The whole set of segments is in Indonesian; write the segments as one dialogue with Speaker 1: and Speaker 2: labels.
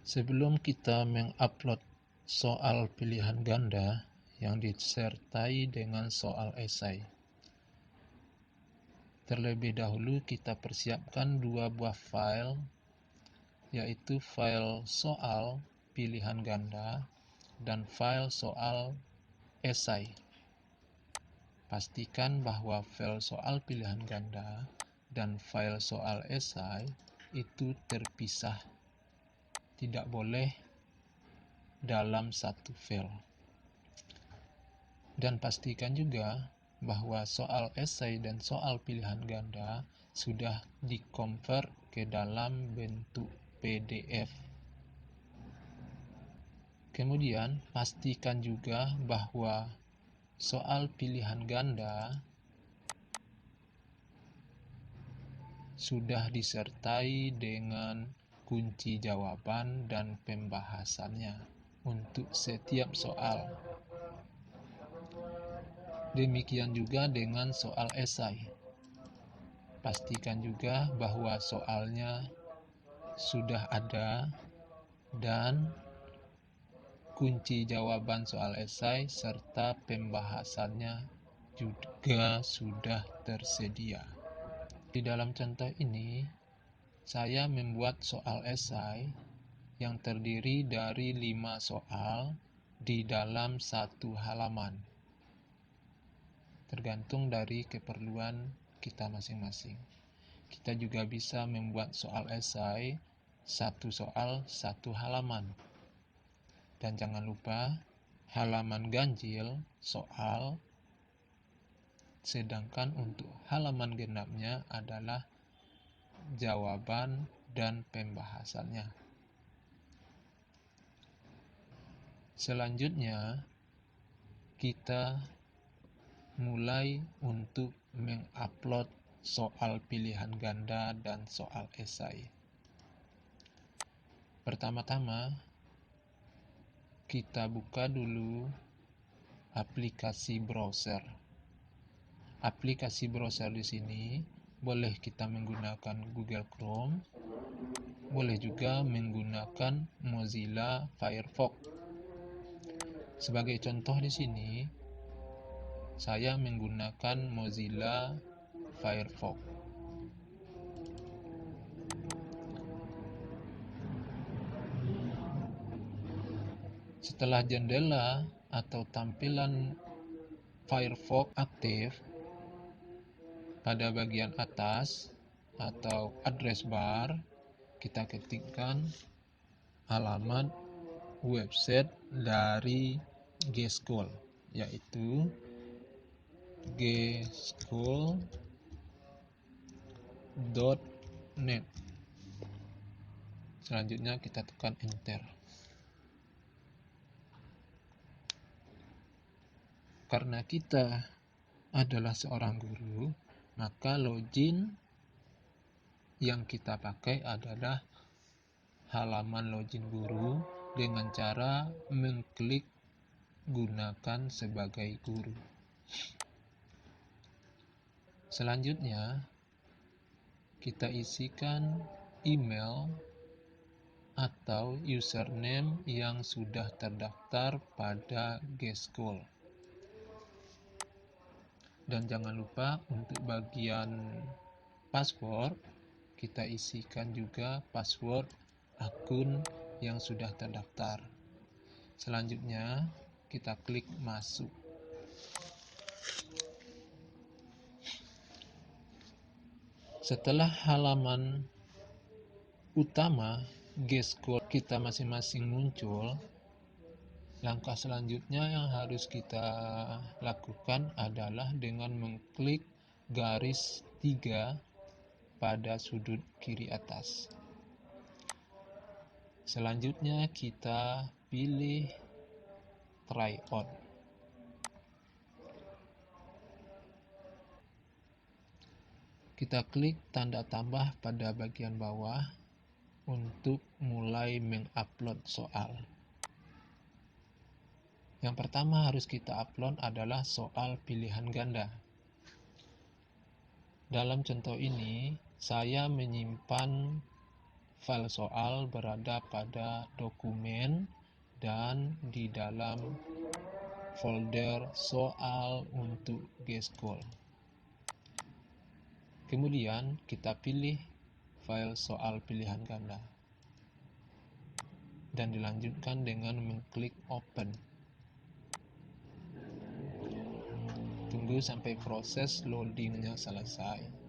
Speaker 1: Sebelum kita mengupload soal pilihan ganda yang disertai dengan soal esai, terlebih dahulu kita persiapkan dua buah file, yaitu file soal pilihan ganda dan file soal esai. Pastikan bahwa file soal pilihan ganda dan file soal esai itu terpisah, tidak boleh dalam satu file. Dan pastikan juga bahwa soal esai dan soal pilihan ganda sudah di-convert ke dalam bentuk PDF. Kemudian pastikan juga bahwa soal pilihan ganda sudah disertai dengan kunci jawaban dan pembahasannya untuk setiap soal. Demikian juga dengan soal esai. Pastikan juga bahwa soalnya sudah ada dan kunci jawaban soal esai serta pembahasannya juga sudah tersedia. Di dalam contoh ini, saya membuat soal esai yang terdiri dari 5 soal di dalam satu halaman, tergantung dari keperluan kita masing-masing. Kita juga bisa membuat soal esai satu soal satu halaman. Dan jangan lupa halaman ganjil soal, sedangkan untuk halaman genapnya adalah jawaban dan pembahasannya. Selanjutnya, kita mulai untuk mengupload soal pilihan ganda dan soal esai. Pertama-tama, kita buka dulu aplikasi browser. Aplikasi browser di sini boleh kita menggunakan Google Chrome, boleh juga menggunakan Mozilla Firefox. Sebagai contoh di sini, saya menggunakan Mozilla Firefox. Setelah jendela atau tampilan Firefox aktif, pada bagian atas atau address bar, kita ketikkan alamat website dari G-School, yaitu gschool.net. Selanjutnya kita tekan enter. Karena kita adalah seorang guru, maka login yang kita pakai adalah halaman login guru dengan cara mengklik gunakan sebagai guru. Selanjutnya, kita isikan email atau username yang sudah terdaftar pada G-School. Dan jangan lupa untuk bagian password, kita isikan juga password akun yang sudah terdaftar. Selanjutnya, kita klik masuk. Setelah halaman utama G-School kita masing-masing muncul, langkah selanjutnya yang harus kita lakukan adalah dengan mengklik garis 3 pada sudut kiri atas. Selanjutnya kita pilih try on. Kita klik tanda tambah pada bagian bawah untuk mulai mengupload soal. Yang pertama harus kita upload adalah soal pilihan ganda. Dalam contoh ini, saya menyimpan file soal berada pada dokumen dan di dalam folder soal untuk G-School. Kemudian kita pilih file soal pilihan ganda dan dilanjutkan dengan mengklik open. Tunggu sampai proses loadingnya selesai.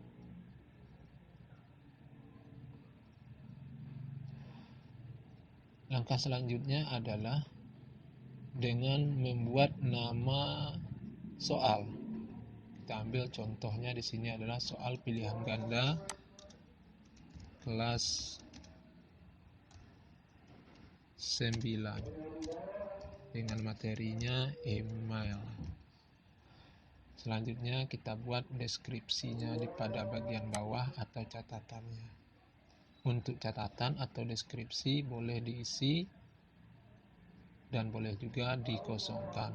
Speaker 1: Langkah selanjutnya adalah dengan membuat nama soal. Kita ambil contohnya di sini adalah soal pilihan ganda kelas 9 dengan materinya email. Selanjutnya kita buat deskripsinya pada bagian bawah atau catatannya. Untuk catatan atau deskripsi boleh diisi dan boleh juga dikosongkan.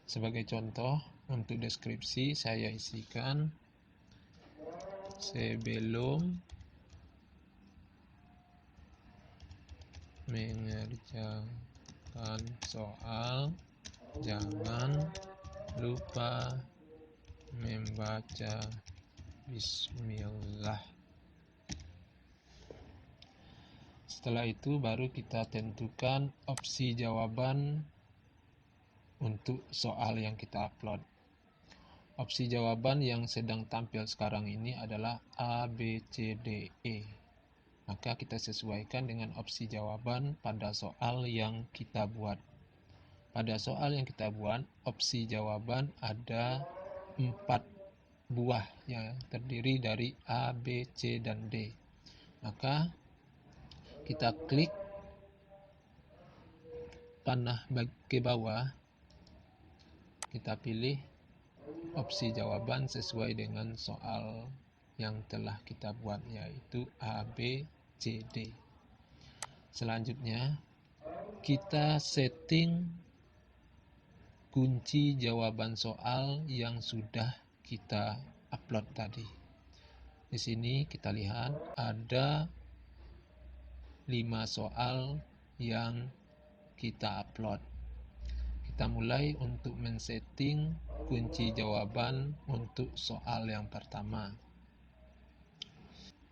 Speaker 1: Sebagai contoh, untuk deskripsi saya isikan sebelum mengerjakan soal, jangan lupa membaca bismillah. Setelah itu baru kita tentukan opsi jawaban untuk soal yang kita upload. Opsi jawaban yang sedang tampil sekarang ini adalah A, B, C, D, E. Maka kita sesuaikan dengan opsi jawaban pada soal yang kita buat. Pada soal yang kita buat, opsi jawaban ada 4 buah yang terdiri dari A, B, C, dan D. Maka kita klik panah ke bawah, kita pilih opsi jawaban sesuai dengan soal yang telah kita buat, yaitu A, B, C, D. Selanjutnya kita setting kunci jawaban soal yang sudah kita upload tadi. Di sini kita lihat ada 5 soal yang kita upload. Kita mulai untuk men-setting kunci jawaban untuk soal yang pertama.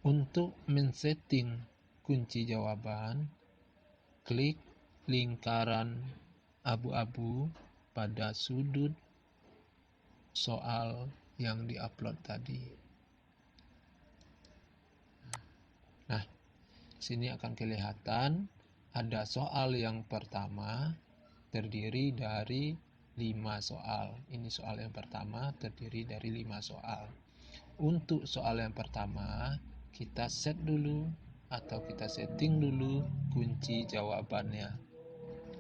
Speaker 1: Untuk men-setting kunci jawaban, klik lingkaran abu-abu pada sudut soal yang diupload tadi. Nah, sini akan kelihatan ada soal yang pertama terdiri dari 5 soal. Ini soal yang pertama terdiri dari 5 soal. Untuk soal yang pertama, kita set dulu atau kita setting dulu kunci jawabannya.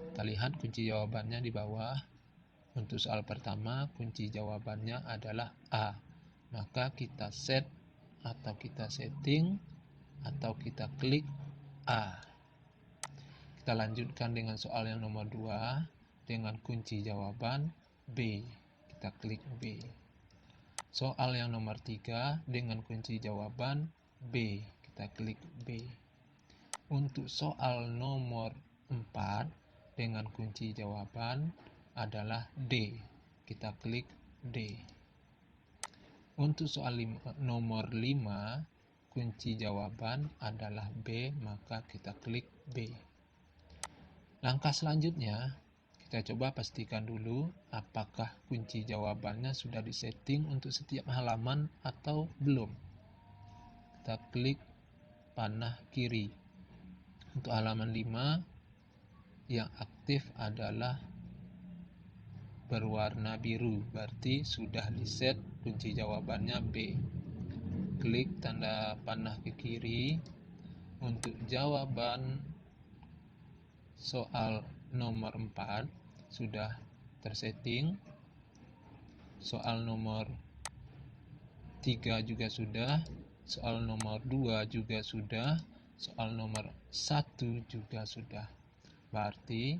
Speaker 1: Kita lihat kunci jawabannya di bawah. Untuk soal pertama, kunci jawabannya adalah A. Maka kita set atau kita setting atau kita klik A. Kita lanjutkan dengan soal yang nomor 2 dengan kunci jawaban B. Kita klik B. Soal yang nomor 3 dengan kunci jawaban B. Kita klik B. Untuk soal nomor 4 dengan kunci jawaban adalah D. Kita klik D. Untuk soal nomor 5 kunci jawaban adalah B, maka kita klik B. Langkah selanjutnya, kita coba pastikan dulu apakah kunci jawabannya sudah disetting untuk setiap halaman atau belum. Kita klik panah kiri. Untuk halaman 5, yang aktif adalah berwarna biru, berarti sudah diset kunci jawabannya B. Klik tanda panah ke kiri. Untuk jawaban soal nomor 4 sudah tersetting. Soal nomor 3 juga sudah. Soal nomor 2 juga sudah. Soal nomor 1 juga sudah. Berarti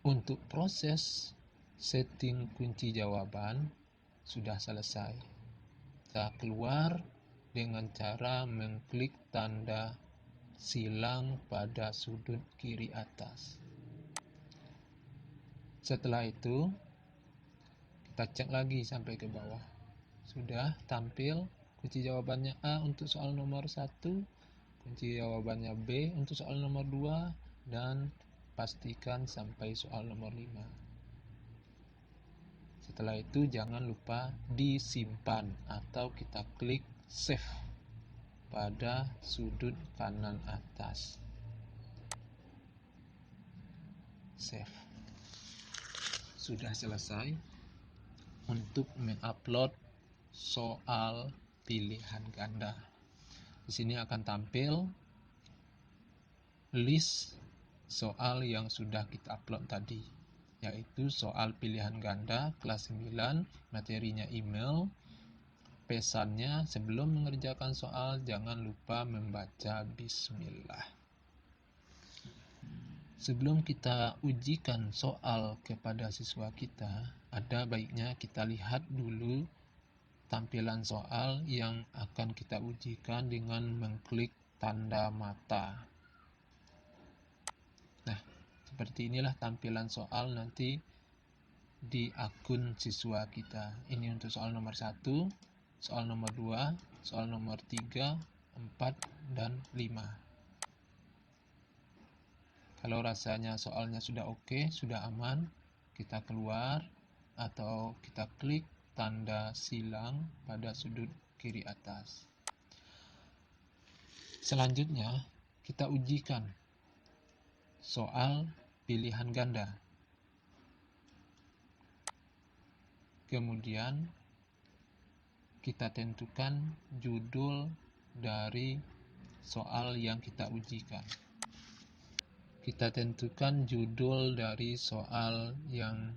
Speaker 1: untuk proses setting kunci jawaban sudah selesai. kita keluar dengan cara mengklik tanda silang pada sudut kiri atas. Setelah itu, kita cek lagi sampai ke bawah. Sudah tampil kunci jawabannya A untuk soal nomor 1, kunci jawabannya B untuk soal nomor 2, dan pastikan sampai soal nomor 5. Setelah itu jangan lupa disimpan atau kita klik save pada sudut kanan atas. Save. Sudah selesai untuk mengupload soal pilihan ganda. Di sini akan tampil list soal yang sudah kita upload tadi, yaitu soal pilihan ganda kelas 9, materinya email. Pesannya, sebelum mengerjakan soal jangan lupa membaca bismillah. Sebelum kita ujikan soal kepada siswa kita, ada baiknya kita lihat dulu tampilan soal yang akan kita ujikan dengan mengklik tanda mata. Nah, seperti inilah tampilan soal nanti di akun siswa kita. Ini untuk soal nomor 1, soal nomor 2, soal nomor 3, 4, dan 5. Kalau rasanya soalnya sudah oke, sudah aman, kita keluar atau kita klik tanda silang pada sudut kiri atas. Selanjutnya, kita ujikan soal pilihan ganda. Kemudian, kita tentukan judul dari soal yang kita ujikan. Kita tentukan judul dari soal yang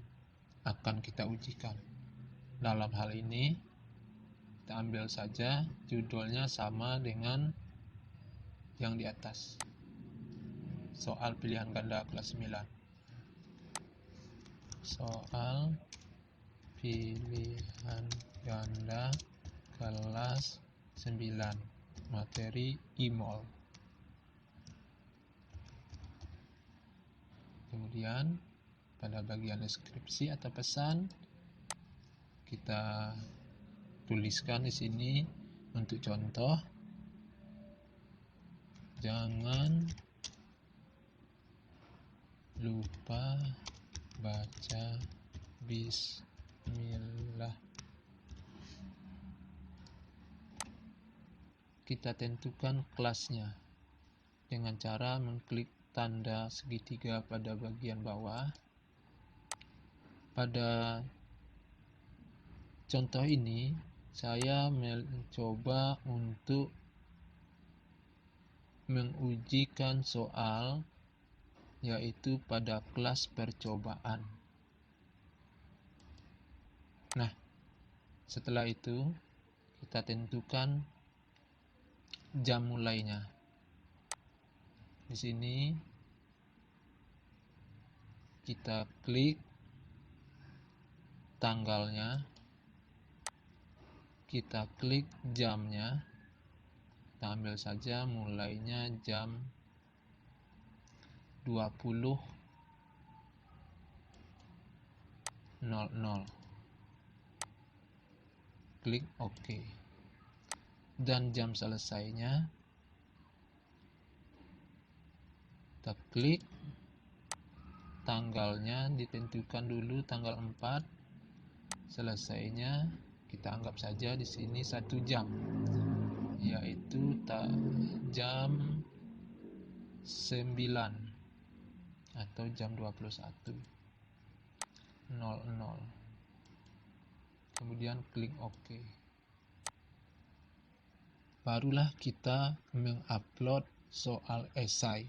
Speaker 1: akan kita ujikan. Dalam hal ini, kita ambil saja judulnya sama dengan yang di atas. Soal pilihan ganda kelas 9. Soal pilihan ganda kelas 9. Materi IMOL. Kemudian pada bagian deskripsi atau pesan kita tuliskan di sini untuk contoh, jangan lupa baca bismillah. Kita tentukan kelasnya dengan cara mengklik tanda segitiga pada bagian bawah. Pada contoh ini, saya mencoba untuk mengujikan soal yaitu pada kelas percobaan. Nah, setelah itu kita tentukan jam mulainya. Di sini kita klik tanggalnya, kita klik jamnya, kita ambil saja mulainya jam 20.00. Klik OK. Dan jam selesainya kita klik tanggalnya, ditentukan dulu tanggal 4. Selesainya kita anggap saja di sini 1 jam, yaitu jam 9 atau jam 21.00. Kemudian klik OK. Barulah kita mengupload soal esai.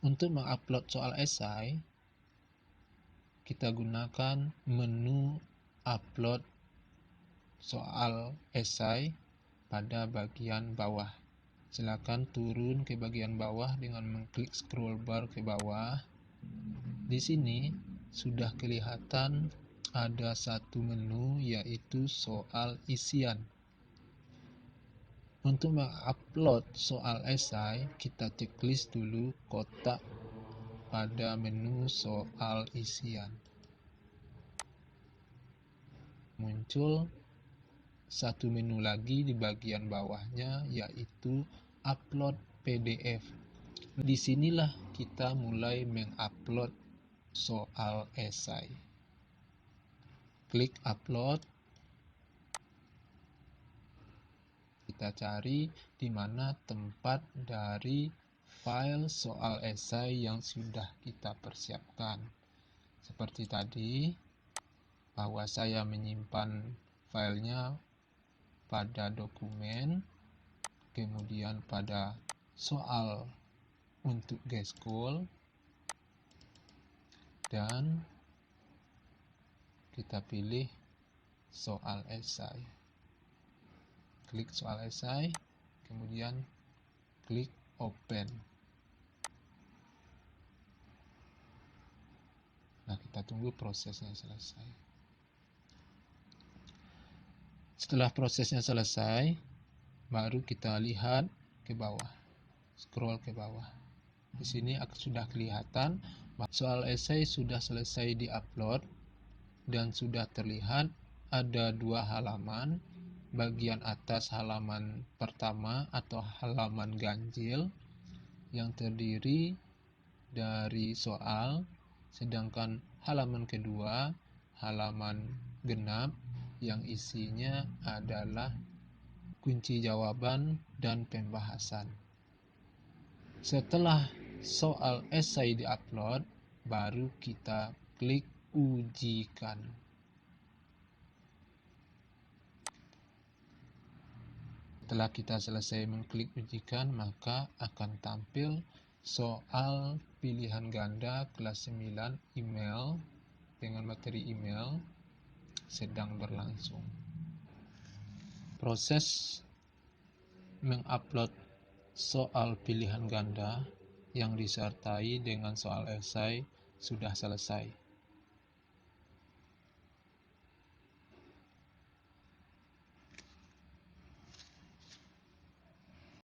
Speaker 1: Untuk mengupload soal esai, kita gunakan menu upload soal esai pada bagian bawah. Silakan turun ke bagian bawah dengan mengklik scroll bar ke bawah. Di sini sudah kelihatan ada satu menu, yaitu soal isian. Untuk mengupload soal esai, kita checklist dulu kotak pada menu soal isian. Muncul satu menu lagi di bagian bawahnya, yaitu upload PDF. Disinilah kita mulai mengupload soal esai. Klik upload. Kita cari di mana tempat dari file soal esai yang sudah kita persiapkan. Seperti tadi, bahwa saya menyimpan filenya pada dokumen, kemudian pada soal untuk G-School, dan kita pilih soal esai. Klik soal esai, kemudian klik open. Nah, kita tunggu prosesnya selesai. Setelah prosesnya selesai, baru kita lihat ke bawah, scroll ke bawah. Di sini sudah kelihatan bahwa soal esai sudah selesai diupload dan sudah terlihat ada 2 halaman. Bagian atas halaman pertama atau halaman ganjil yang terdiri dari soal, sedangkan halaman kedua halaman genap yang isinya adalah kunci jawaban dan pembahasan. Setelah soal esai diupload, baru kita klik ujikan. Setelah kita selesai mengklik ujikan, maka akan tampil soal pilihan ganda kelas 9 email dengan materi email sedang berlangsung. Proses mengupload soal pilihan ganda yang disertai dengan soal esai sudah selesai.